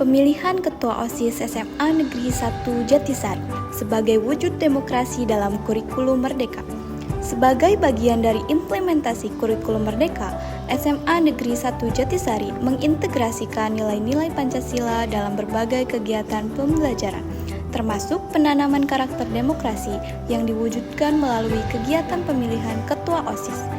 pemilihan Ketua OSIS SMA Negeri 1 Jatisari sebagai wujud demokrasi dalam kurikulum Merdeka. Sebagai bagian dari implementasi kurikulum Merdeka, SMA Negeri 1 Jatisari mengintegrasikan nilai-nilai Pancasila dalam berbagai kegiatan pembelajaran, termasuk penanaman karakter demokrasi yang diwujudkan melalui kegiatan pemilihan Ketua OSIS.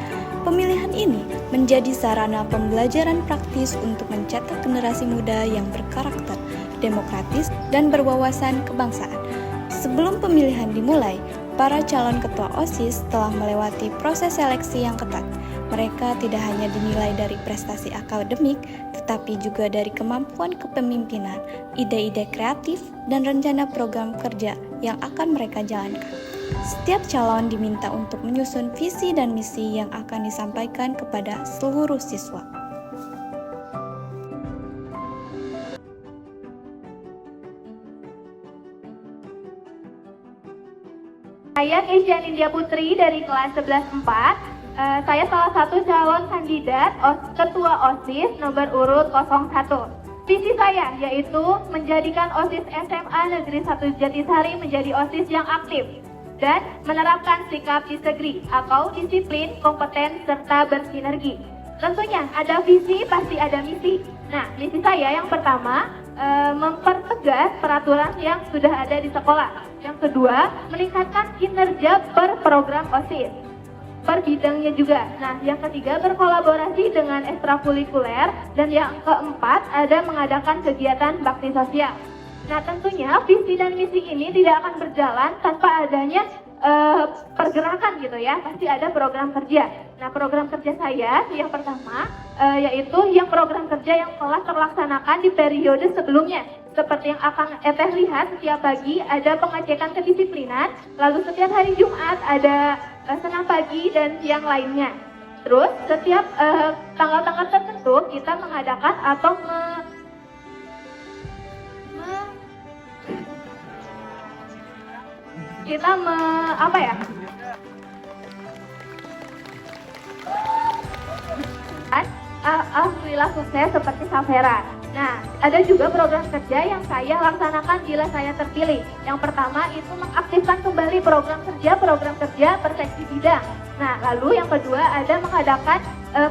Pemilihan ini menjadi sarana pembelajaran praktis untuk mencetak generasi muda yang berkarakter, demokratis, dan berwawasan kebangsaan. Sebelum pemilihan dimulai, para calon ketua OSIS telah melewati proses seleksi yang ketat. Mereka tidak hanya dinilai dari prestasi akademik, tetapi juga dari kemampuan kepemimpinan, ide-ide kreatif, dan rencana program kerja yang akan mereka jalankan. Setiap calon diminta untuk menyusun visi dan misi yang akan disampaikan kepada seluruh siswa. Saya Keisha Nindya Putri dari kelas 11-4. Saya salah satu calon kandidat Ketua OSIS nomor urut 01. Visi saya yaitu menjadikan OSIS SMA Negeri 1 Jatisari menjadi OSIS yang aktif dan menerapkan sikap disagree atau disiplin, kompeten, serta bersinergi. Tentunya ada visi, pasti ada misi. Nah, misi saya yang pertama, mempertegas peraturan yang sudah ada di sekolah. Yang kedua, meningkatkan kinerja per program OSIS, per bidangnya juga. Nah, yang ketiga, berkolaborasi dengan ekstrakurikuler. Dan yang keempat, ada mengadakan kegiatan bakti sosial. Nah, tentunya visi dan misi ini tidak akan berjalan tanpa adanya pergerakan gitu ya. Pasti ada program kerja. Nah, program kerja saya yang pertama yaitu yang program kerja yang telah terlaksanakan di periode sebelumnya. Seperti yang akan lihat, setiap pagi ada pengecekan kedisiplinan, lalu setiap hari Jumat ada senam pagi dan yang lainnya. Terus setiap tanggal-tanggal tertentu kita mengadakan atau alhamdulillah sukses seperti Savera. Nah, ada juga program kerja yang saya laksanakan bila saya terpilih. Yang pertama itu mengaktifkan kembali program kerja per seksi bidang. Nah, lalu yang kedua ada mengadakan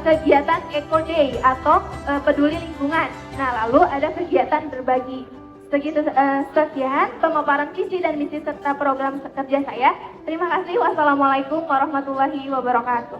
kegiatan Eco Day atau peduli lingkungan. Nah, lalu ada kegiatan berbagi. Sekian pemaparan visi dan misi serta program kerja saya. Terima kasih. Wassalamualaikum warahmatullahi wabarakatuh.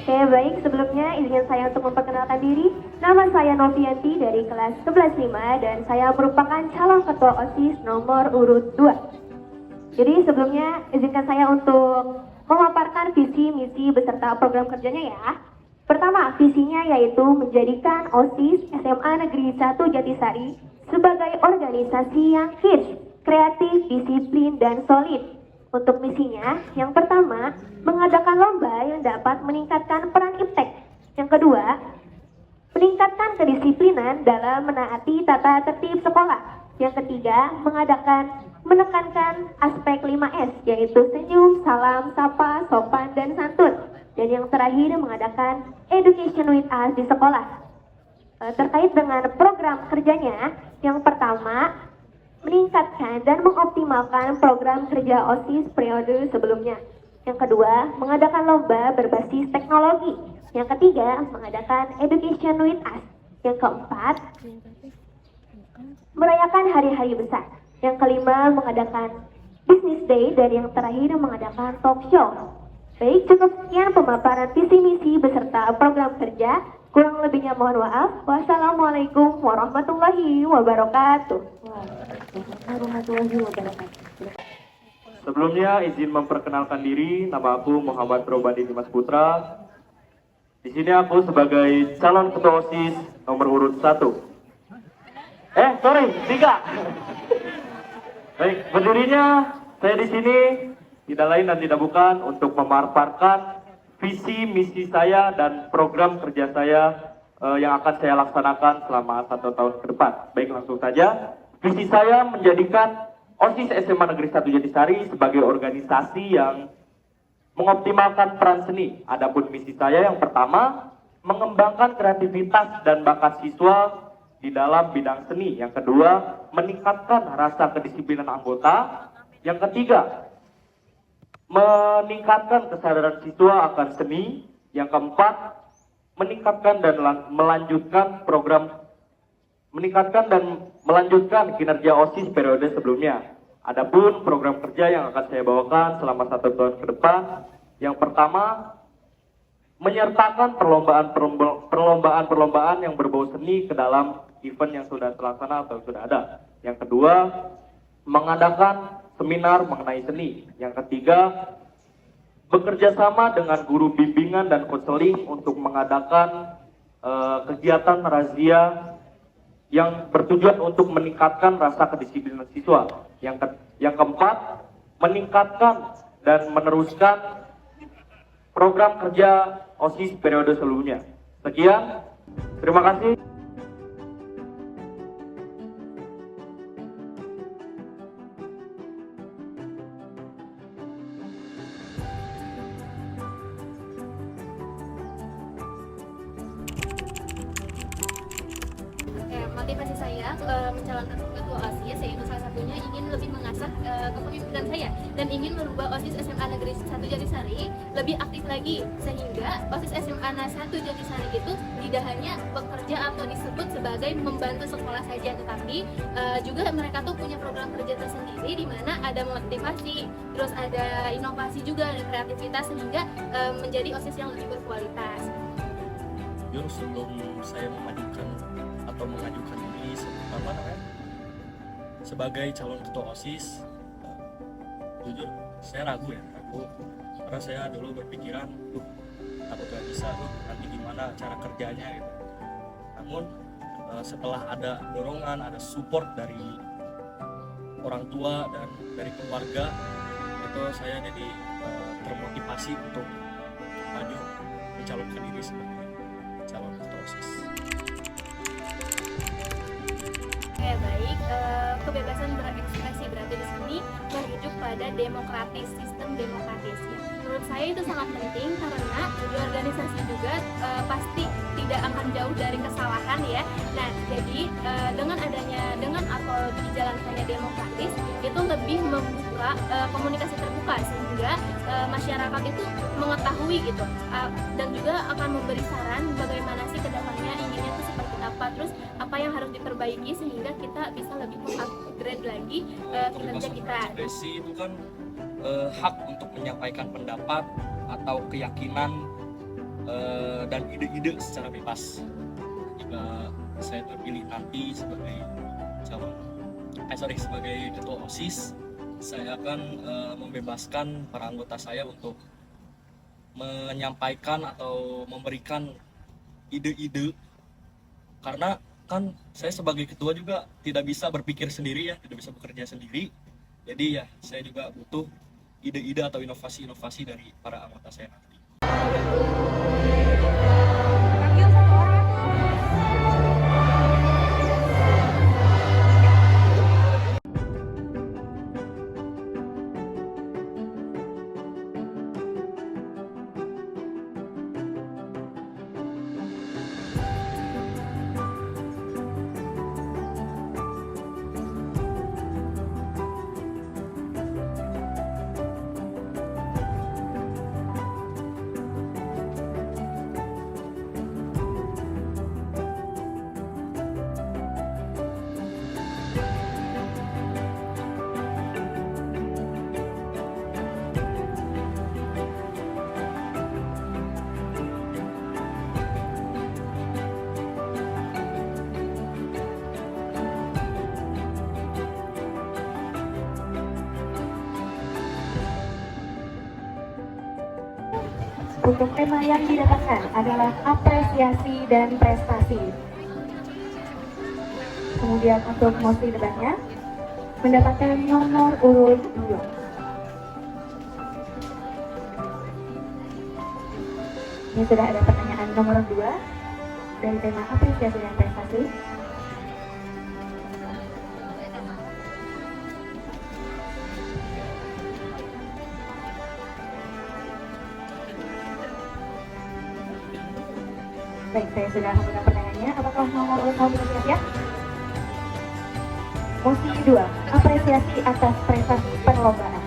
Oke, baik. Sebelumnya izinkan saya untuk memperkenalkan diri. Nama saya Novianti dari kelas 11-5 dan saya merupakan calon ketua OSIS nomor urut 2. Jadi sebelumnya izinkan saya untuk memaparkan visi, misi beserta program kerjanya ya. Pertama, visinya yaitu menjadikan OSIS SMA Negeri 1 Jatisari sebagai organisasi yang hits, kreatif, disiplin, dan solid. Untuk misinya, yang pertama, mengadakan lomba yang dapat meningkatkan peran iptek. Yang kedua, meningkatkan kedisiplinan dalam menaati tata tertib sekolah. Yang ketiga, menekankan aspek 5S, yaitu senyum, salam, sapa, sopan, dan santun. Dan yang terakhir, mengadakan education with us di sekolah. Terkait dengan program kerjanya, yang pertama, meningkatkan dan mengoptimalkan program kerja OSIS periode sebelumnya. Yang kedua, mengadakan lomba berbasis teknologi. Yang ketiga, mengadakan education with us. Yang keempat, merayakan hari-hari besar. Yang kelima, mengadakan business day. Dan yang terakhir, mengadakan talk show. Baik, cukup sekian pemaparan visi misi beserta program kerja. Kurang lebihnya mohon maaf. Wassalamualaikum warahmatullahi wabarakatuh. Sebelumnya izin memperkenalkan diri, nama aku Muhammad Robadi Dimas Putra. Di sini aku sebagai calon ketua OSIS nomor urut 1. 3. Baik, berdirinya saya di sini tidak lain dan tidak bukan untuk memaparkan visi misi saya dan program kerja saya yang akan saya laksanakan selama 1 tahun ke depan. Baik, langsung saja. Visi saya menjadikan OSIS SMA Negeri 1 Jatisari sebagai organisasi yang mengoptimalkan peran seni. Adapun misi saya yang pertama, mengembangkan kreativitas dan bakat siswa di dalam bidang seni. Yang kedua, meningkatkan rasa kedisiplinan anggota. Yang ketiga, meningkatkan kesadaran siswa akan seni. Yang keempat, meningkatkan dan melanjutkan kinerja OSIS periode sebelumnya. Adapun program kerja yang akan saya bawakan selama 1 tahun ke depan, yang pertama, menyertakan perlombaan yang berbau seni ke dalam event yang sudah terlaksana atau sudah ada. Yang kedua, mengadakan seminar mengenai seni. Yang ketiga, bekerja sama dengan guru bimbingan dan konseling untuk mengadakan kegiatan razia yang bertujuan untuk meningkatkan rasa kedisiplinan siswa. Yang keempat, meningkatkan dan meneruskan program kerja OSIS periode sebelumnya. Sekian, terima kasih. Motivasi saya mencalonkan ketua OSIS yaitu salah satunya ingin lebih mengasah kepemimpinan saya dan ingin merubah OSIS SMA Negeri 1 Jatisari lebih aktif lagi, sehingga OSIS SMA 1 Jatisari itu tidak hanya bekerja atau disebut sebagai membantu sekolah saja, tetapi juga mereka tuh punya program kerja tersendiri di mana ada motivasi, terus ada inovasi juga, ada kreativitas, sehingga menjadi OSIS yang lebih berkualitas. Jujur, sebelum saya mengajukan diri sebagai calon ketua OSIS, jujur saya ragu karena saya dulu berpikiran takut gak bisa nanti gimana cara kerjanya gitu. Namun setelah ada dorongan, ada support dari orang tua dan dari keluarga, itu saya jadi termotivasi untuk maju mencalonkan diri sebagai calon ketua OSIS. Oke, baik. Kebebasan berekspresi berarti di sini merujuk pada demokratis, sistem demokratis. Menurut saya itu sangat penting karena di organisasi juga pasti tidak akan jauh dari kesalahan ya. Nah, jadi dengan atau dijalankannya demokratis itu lebih membuka komunikasi terbuka, sehingga masyarakat itu mengetahui gitu, dan juga akan memberi saran bagaimana sih kedepannya inginnya itu seperti apa, terus apa yang harus diperbaiki sehingga kita bisa lebih mengupgrade lagi kinerja kita. Ekspresi itu kan hak untuk menyampaikan pendapat atau keyakinan dan ide-ide secara bebas. Jika saya terpilih nanti sebagai sebagai ketua OSIS, saya akan membebaskan para anggota saya untuk menyampaikan atau memberikan ide-ide, karena kan saya sebagai ketua juga tidak bisa berpikir sendiri ya, tidak bisa bekerja sendiri. Jadi ya saya juga butuh ide-ide atau inovasi-inovasi dari para anggota saya nanti. Untuk tema yang didapatkan adalah apresiasi dan prestasi. Kemudian untuk mosi debatnya mendapatkan nomor urut 2. Ini sudah ada pertanyaan nomor 2 dari tema apresiasi dan prestasi. Baik, saya sudah membuka pertanyaannya. selanjutnya, apakah nomor urut 0 sudah siap? Mosi 2, apresiasi atas prestasi perlombaan.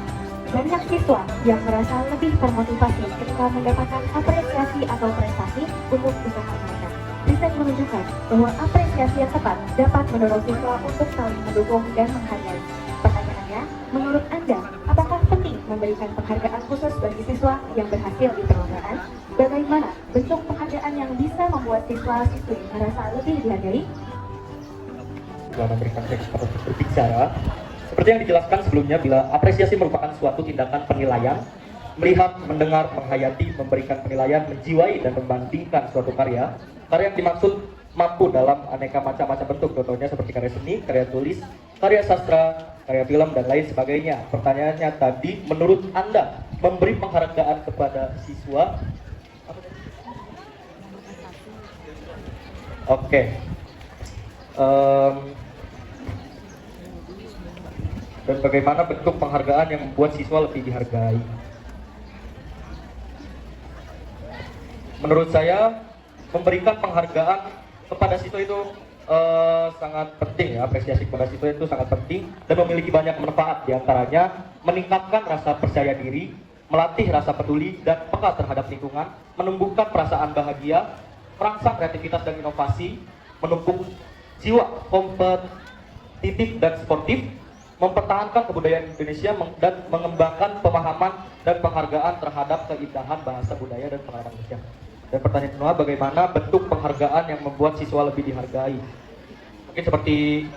Banyak siswa yang merasa lebih termotivasi ketika mendapatkan apresiasi atau prestasi untuk usaha mereka. Riset menunjukkan bahwa apresiasi yang tepat dapat mendorong siswa untuk saling mendukung dan menghargai. Pertanyaannya, menurut Anda, apakah penting memberikan penghargaan khusus bagi siswa yang berhasil di perlombaan? Bagaimana bentuk penghargaan yang bisa membuat siswa-siswi merasa lebih dihargai? Dalam memberikan kesempatan untuk berbicara, seperti yang dijelaskan sebelumnya, bila apresiasi merupakan suatu tindakan penilaian, melihat, mendengar, menghayati, memberikan penilaian, menjiwai, dan membandingkan suatu karya yang dimaksud mampu dalam aneka macam-macam bentuk, contohnya seperti karya seni, karya tulis, karya sastra, karya film, dan lain sebagainya. Pertanyaannya tadi, menurut Anda, memberi penghargaan kepada siswa? Oke. Dan bagaimana bentuk penghargaan yang membuat siswa lebih dihargai? Menurut saya, memberikan penghargaan kepada siswa itu sangat penting ya. Apresiasi kepada siswa itu sangat penting dan memiliki banyak manfaat, diantaranya meningkatkan rasa percaya diri, melatih rasa peduli dan peka terhadap lingkungan, menumbuhkan perasaan bahagia, merangsang kreativitas dan inovasi, menumbuh jiwa kompetitif dan sportif, mempertahankan kebudayaan Indonesia dan mengembangkan pemahaman dan penghargaan terhadap keindahan bahasa budaya dan pengalaman Indonesia. Dan pertanyaan kedua, bagaimana bentuk penghargaan yang membuat siswa lebih dihargai? Mungkin seperti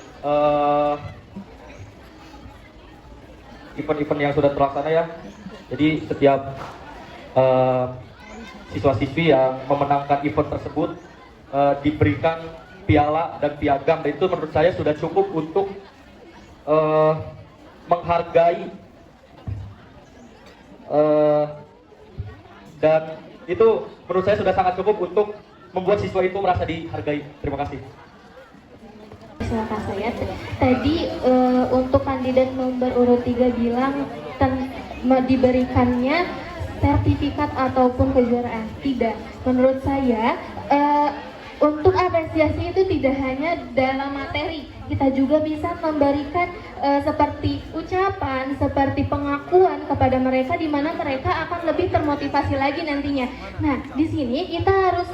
event-event yang sudah terlaksana ya. Jadi setiap siswa-siswi yang memenangkan event tersebut diberikan piala dan piagam, dan itu menurut saya sudah cukup untuk menghargai dan itu menurut saya sudah sangat cukup untuk membuat siswa itu merasa dihargai. Terima kasih. Silakan saya. Tadi untuk kandidat nomor urut 3 bilang diberikannya sertifikat ataupun kejuaraan. Tidak. Menurut saya untuk apresiasi itu tidak hanya dalam materi, kita juga bisa memberikan seperti ucapan, seperti pengakuan kepada mereka, di mana mereka akan lebih termotivasi lagi nantinya. Nah, di sini kita harus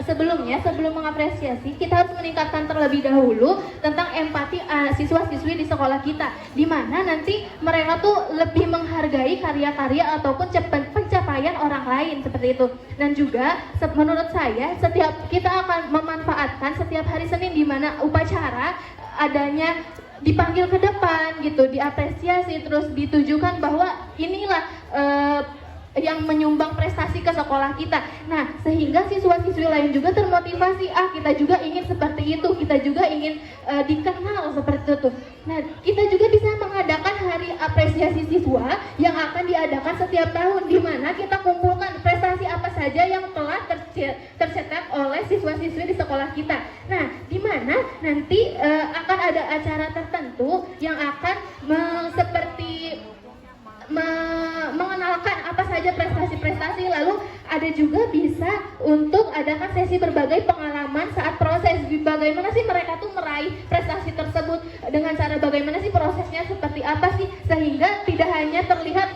sebelum mengapresiasi, kita harus meningkatkan terlebih dahulu tentang empati siswa-siswi di sekolah kita, di mana nanti mereka tuh lebih menghargai karya-karya ataupun pencapaian orang lain seperti itu. Dan juga menurut saya setiap kita akan memanfaatkan setiap hari Senin di mana upacara adanya dipanggil ke depan gitu, diapresiasi, terus ditujukan bahwa inilah yang menyumbang prestasi ke sekolah kita. Nah, sehingga siswa-siswi lain juga termotivasi, kita juga ingin seperti itu, kita juga ingin dikenal seperti itu. Nah, kita juga bisa mengadakan hari apresiasi siswa yang akan diadakan setiap tahun, di mana kita kumpulkan prestasi apa saja yang telah tercetak oleh siswa-siswi di sekolah kita. Nah, di mana nanti akan ada acara tertentu yang akan mengenalkan apa saja prestasi-prestasi, lalu ada juga bisa untuk adakan sesi berbagai pengalaman saat proses, bagaimana sih mereka tuh meraih prestasi tersebut, dengan cara bagaimana sih prosesnya, seperti apa sih, sehingga tidak hanya terlihat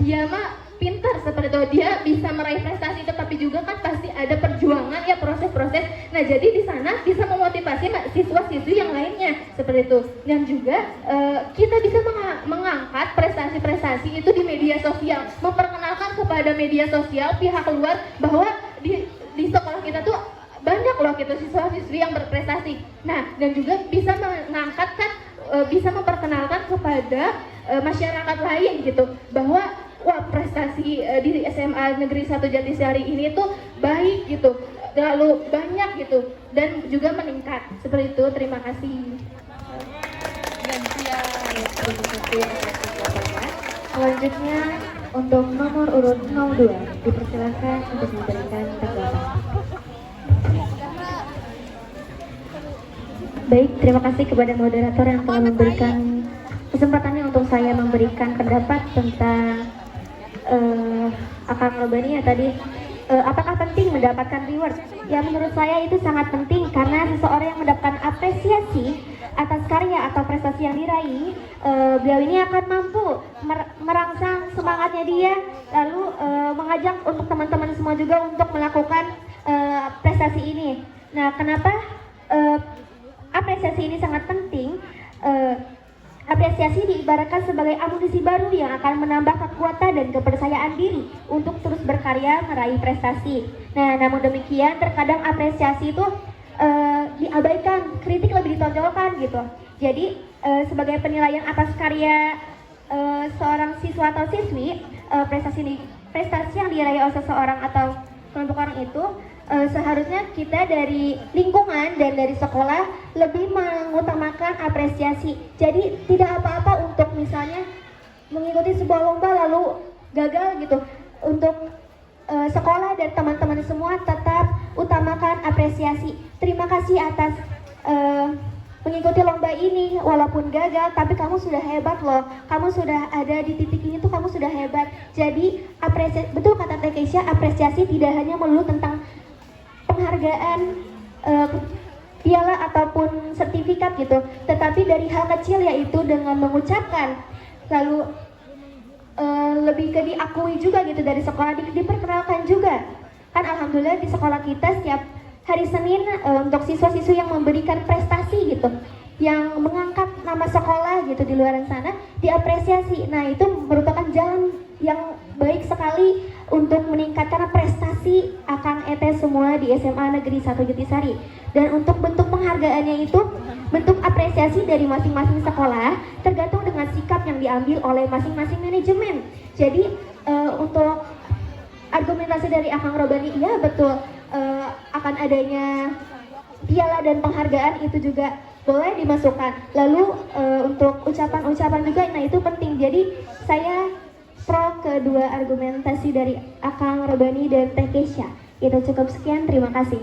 dia mah pintar seperti itu, dia bisa meraih prestasi, tetapi juga kan pasti ada perjuangan ya, proses-proses. Nah, jadi di sana bisa memotivasi siswa-siswi yang lainnya seperti itu. Dan juga kita bisa mengangkat prestasi-prestasi itu di media sosial, memperkenalkan kepada media sosial pihak luar bahwa di sekolah kita tuh banyak loh gitu siswa-siswi yang berprestasi. Nah, dan juga bisa mengangkatkan, bisa memperkenalkan kepada masyarakat lain gitu, bahwa wah, prestasi di SMA Negeri 1 Jatisari ini tuh baik gitu, terlalu banyak gitu, dan juga meningkat seperti itu. Terima kasih. Selanjutnya untuk nomor urut 02 dipersilakan untuk memberikan tanggapan. Baik, terima kasih kepada moderator yang telah memberikan kesempatannya untuk saya memberikan pendapat tentang Akang Robani ya tadi. apakah penting mendapatkan reward? Ya menurut saya itu sangat penting karena seseorang yang mendapatkan apresiasi atas karya atau prestasi yang diraih, beliau ini akan mampu merangsang semangatnya dia, lalu mengajak untuk teman-teman semua juga untuk melakukan prestasi ini. Nah, kenapa apresiasi ini sangat penting? Apresiasi diibaratkan sebagai amunisi baru yang akan menambah kekuatan dan kepercayaan diri untuk terus berkarya meraih prestasi. Nah, namun demikian terkadang apresiasi itu diabaikan, kritik lebih ditonjolkan gitu. Jadi sebagai penilaian atas karya seorang siswa atau siswi, prestasi yang diraih oleh seseorang atau kelompok orang itu seharusnya kita dari lingkungan dan dari sekolah lebih mengutamakan apresiasi. Jadi tidak apa-apa untuk misalnya mengikuti sebuah lomba lalu gagal gitu. Untuk sekolah dan teman-teman semua tetap utamakan apresiasi. Terima kasih atas mengikuti lomba ini, walaupun gagal, tapi kamu sudah hebat loh. Kamu sudah ada di titik ini tuh, kamu sudah hebat. Jadi betul kata Teh Keisha, apresiasi tidak hanya melulu tentang penghargaan, piala ataupun sertifikat gitu, tetapi dari hal kecil, yaitu dengan mengucapkan, lalu lebih ke diakui juga gitu dari sekolah, diperkenalkan juga. Kan alhamdulillah di sekolah kita setiap hari Senin untuk siswa-siswi yang memberikan prestasi gitu, yang mengangkat nama sekolah gitu di luar sana, diapresiasi. Nah, itu merupakan jalan yang baik sekali untuk meningkatkan prestasi Akang Ete semua di SMA Negeri 1 Jatisari. Dan untuk bentuk penghargaannya itu bentuk apresiasi dari masing-masing sekolah tergantung dengan sikap yang diambil oleh masing-masing manajemen. Jadi untuk argumentasi dari Akang Robani, iya betul, akan adanya piala dan penghargaan itu juga boleh dimasukkan. Lalu untuk ucapan-ucapan juga, nah itu penting. Jadi saya pro kedua argumentasi dari Akang Robani dan Teh Keisha. Itu cukup, sekian, terima kasih.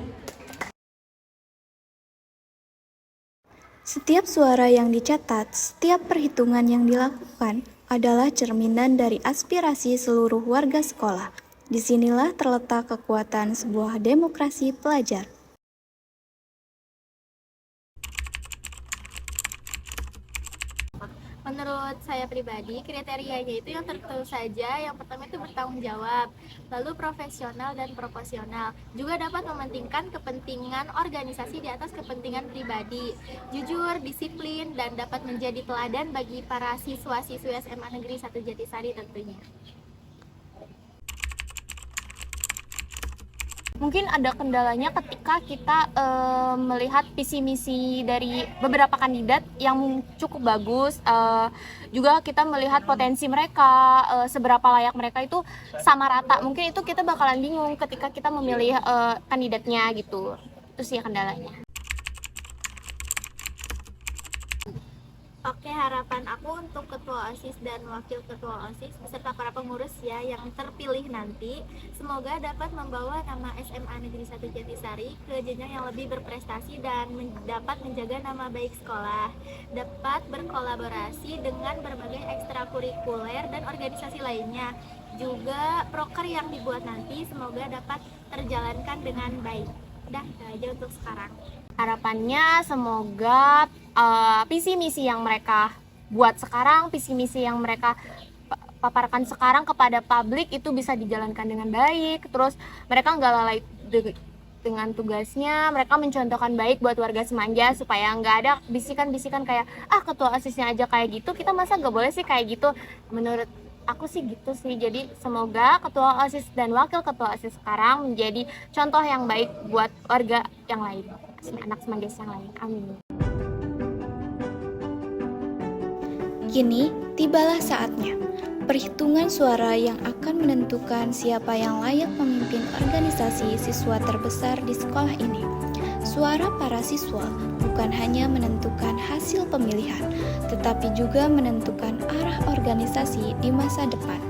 Setiap suara yang dicatat, setiap perhitungan yang dilakukan adalah cerminan dari aspirasi seluruh warga sekolah. Disinilah terletak kekuatan sebuah demokrasi pelajar. Menurut saya pribadi, kriterianya itu yang tertentu saja. Yang pertama itu bertanggung jawab, lalu profesional dan proporsional. Juga dapat mementingkan kepentingan organisasi di atas kepentingan pribadi. Jujur, disiplin, dan dapat menjadi teladan bagi para siswa-siswi SMA Negeri 1 Jatisari tentunya. Mungkin ada kendalanya ketika kita melihat visi misi dari beberapa kandidat yang cukup bagus, juga kita melihat potensi mereka, seberapa layak mereka itu sama rata. Mungkin itu kita bakalan bingung ketika kita memilih kandidatnya gitu. Itu sih kendalanya. Oke, harapan aku untuk ketua OSIS dan wakil ketua OSIS beserta para pengurus ya yang terpilih nanti, semoga dapat membawa nama SMA Negeri 1 Jatisari ke jenjang yang lebih berprestasi dan dapat menjaga nama baik sekolah, dapat berkolaborasi dengan berbagai ekstrakurikuler dan organisasi lainnya. Juga proker yang dibuat nanti semoga dapat terjalankan dengan baik. Dah, itu aja untuk sekarang. Harapannya semoga visi misi yang mereka buat sekarang, visi misi yang mereka paparkan sekarang kepada publik itu bisa dijalankan dengan baik. Terus mereka nggak lalai dengan tugasnya, mereka mencontohkan baik buat warga Semanja supaya nggak ada bisikan-bisikan kayak ketua OSISnya aja kayak gitu, kita masa nggak boleh sih kayak gitu. Menurut aku sih gitu sih. Jadi semoga ketua OSIS dan wakil ketua OSIS sekarang menjadi contoh yang baik buat warga yang lain, anak Semanja yang lain. Amin. Kini tibalah saatnya. Perhitungan suara yang akan menentukan siapa yang layak memimpin organisasi siswa terbesar di sekolah ini. Suara para siswa bukan hanya menentukan hasil pemilihan, tetapi juga menentukan arah organisasi di masa depan.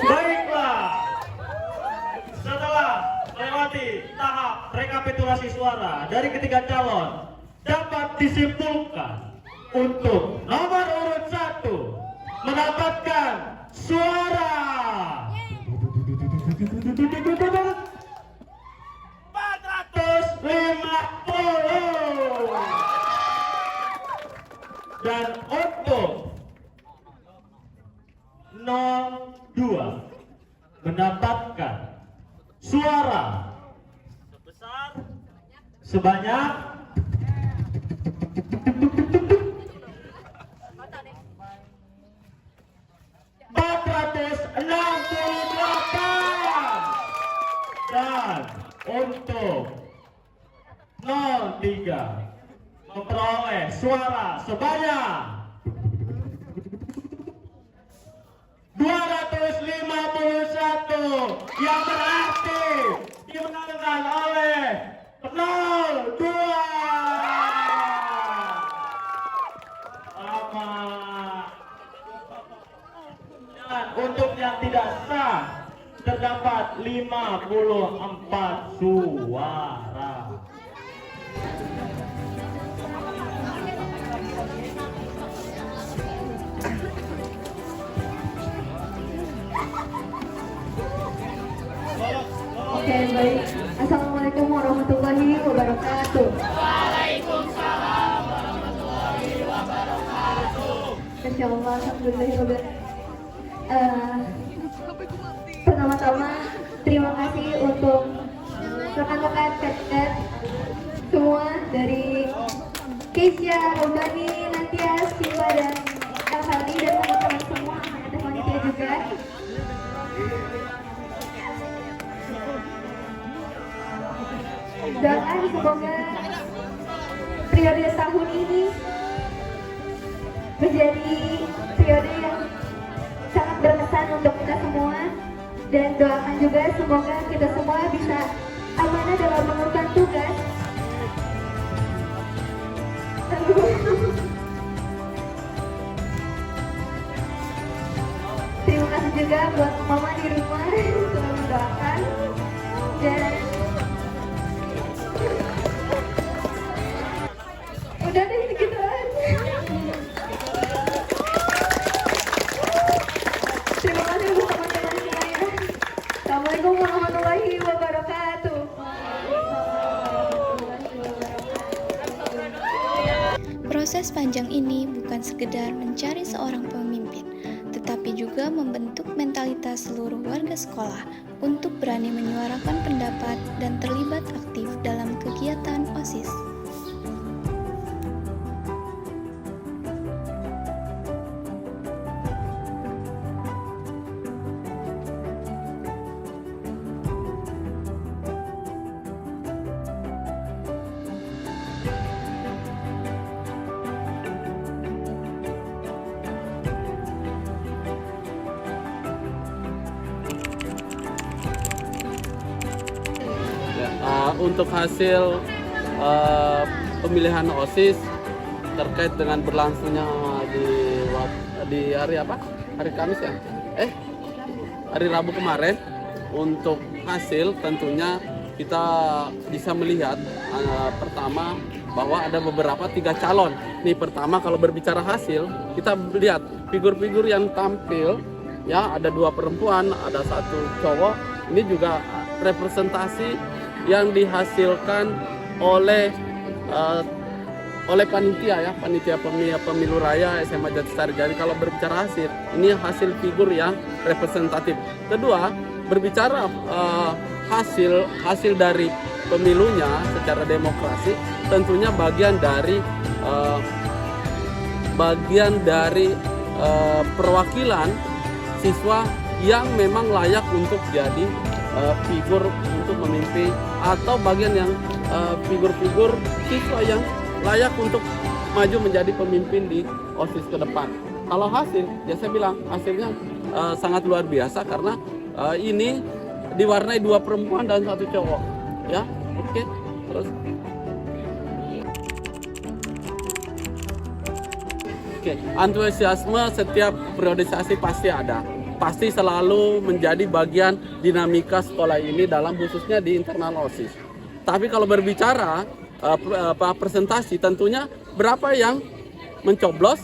Baiklah, setelah melewati tahap rekapitulasi suara dari ketiga calon, dapat disimpulkan untuk nomor urut 1 mendapatkan suara 450. Dan untuk 02 mendapatkan suara sebanyak 468. Dan untuk 03 memperoleh suara sebanyak 251, yang berarti dimenangkan oleh 02. Selamat. Dan untuk yang tidak sah terdapat 54 suara. Oke, baik. Assalamualaikum warahmatullahi wabarakatuh. Waalaikumsalam warahmatullahi wabarakatuh. Insyaallah, alhamdulillah. Pertama-tama terima kasih untuk rekan-rekan kadet semua dari Keisha, Robani, Nantia, Siva, dan Alfani dan teman-teman semua, ada panitia juga. Doakan semoga periode tahun ini menjadi periode yang sangat berkesan untuk kita semua, dan doakan juga semoga kita semua bisa amanah dalam mengemban tugas. Terima kasih juga buat mama di rumah selalu mendoakan, dan udah deh segitu aja. Terima kasih buat teman-teman semuanya. Assalamualaikum warahmatullahi wabarakatuh. Proses panjang ini bukan sekedar mencari seorang pemimpin, tetapi juga membentuk mentalitas seluruh warga sekolah untuk berani menyuarakan pendapat dan terlibat aktif dalam kegiatan OSIS. Untuk hasil pemilihan OSIS terkait dengan berlangsungnya di hari apa? Hari Kamis ya? Hari Rabu kemarin. Untuk hasil tentunya kita bisa melihat pertama bahwa ada beberapa 3 calon. Nih pertama kalau berbicara hasil, kita lihat figur-figur yang tampil ya, ada 2 perempuan, ada 1 cowok. Ini juga representasi yang dihasilkan oleh panitia ya, panitia pemilu raya SMA Jatisari. Jadi kalau berbicara hasil, ini hasil figur yang representatif. Kedua, berbicara hasil dari pemilunya secara demokrasi, tentunya bagian dari perwakilan siswa yang memang layak untuk jadi figur untuk memimpin, atau bagian yang figur-figur siswa yang layak untuk maju menjadi pemimpin di OSIS ke depan. Kalau hasil, ya saya bilang hasilnya sangat luar biasa karena ini diwarnai 2 perempuan dan 1 cowok. Ya, oke. Terus, antusiasme setiap periodisasi pasti ada. Pasti selalu menjadi bagian dinamika sekolah ini dalam khususnya di internal OSIS. Tapi kalau berbicara presentasi, tentunya berapa yang mencoblos,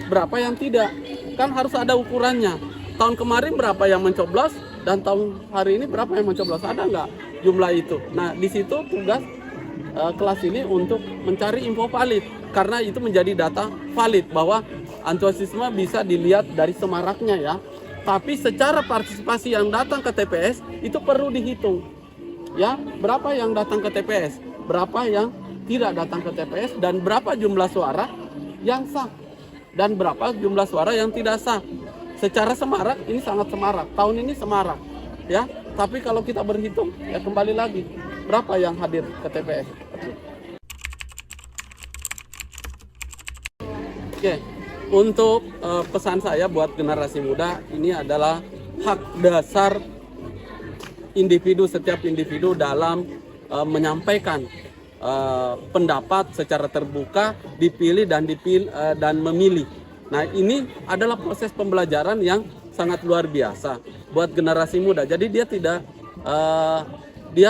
berapa yang tidak. Kan harus ada ukurannya. Tahun kemarin berapa yang mencoblos, dan tahun hari ini berapa yang mencoblos. Ada nggak jumlah itu? Nah, di situ tugas kelas ini untuk mencari info valid. Karena itu menjadi data valid bahwa antusiasme bisa dilihat dari semaraknya ya. Tapi secara partisipasi yang datang ke TPS itu perlu dihitung. Ya, berapa yang datang ke TPS, berapa yang tidak datang ke TPS, dan berapa jumlah suara yang sah, dan berapa jumlah suara yang tidak sah. Secara semarak ini sangat semarak, tahun ini semarak ya. Tapi kalau kita berhitung ya kembali lagi berapa yang hadir ke TPS. Oke, untuk pesan saya buat generasi muda, ini adalah hak dasar setiap individu dalam menyampaikan pendapat secara terbuka, dipilih dan memilih. Nah, ini adalah proses pembelajaran yang sangat luar biasa buat generasi muda. Jadi dia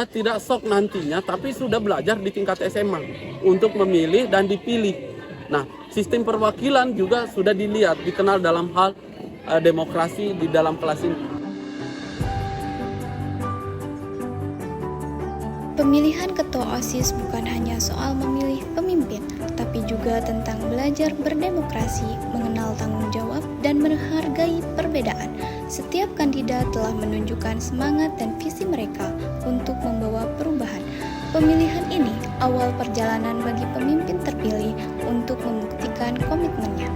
tidak sok nantinya, tapi sudah belajar di tingkat SMA untuk memilih dan dipilih. Nah, sistem perwakilan juga sudah dilihat, dikenal dalam hal demokrasi di dalam kelas ini. Pemilihan ketua OSIS bukan hanya soal memilih pemimpin, tapi juga tentang belajar berdemokrasi, mengenal tanggung jawab, dan menghargai perbedaan. Setiap kandidat telah menunjukkan semangat dan visi mereka untuk membawa perubahan. Pemilihan ini awal perjalanan bagi pemimpin terpilih untuk membuktikan komitmennya.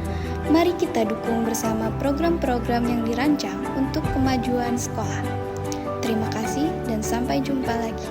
Mari kita dukung bersama program-program yang dirancang untuk kemajuan sekolah. Terima kasih dan sampai jumpa lagi.